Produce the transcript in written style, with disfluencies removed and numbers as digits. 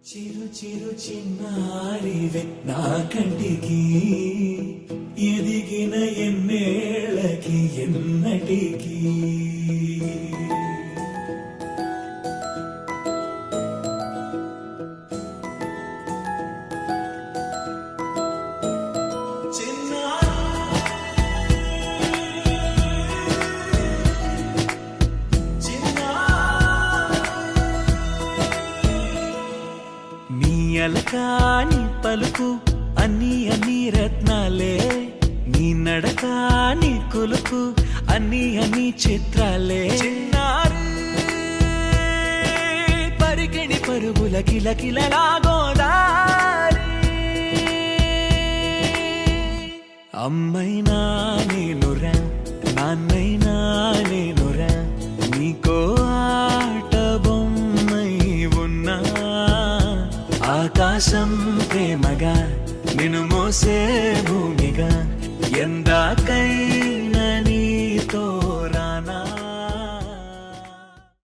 చిరు చిరు చిన్నారివే నా కంటికి ఎదిగిన ఎన్నేళ్ళకి ఎన్నటికి అలకాని పలుకు అన్ని అన్ని రత్నాలే నీ నడకాని కులుకు అన్ని అన్ని చిత్రాలే చిన్నారు పరికిణి పరుగుల కిలకిలలాగోదారి అమ్మైనా నేనురా నాన్నైనా నేనురా నీకో ఆట బొమ్మై ఉన్నా ఆకాశం ప్రేమగా నిన్ను మోసే భూమి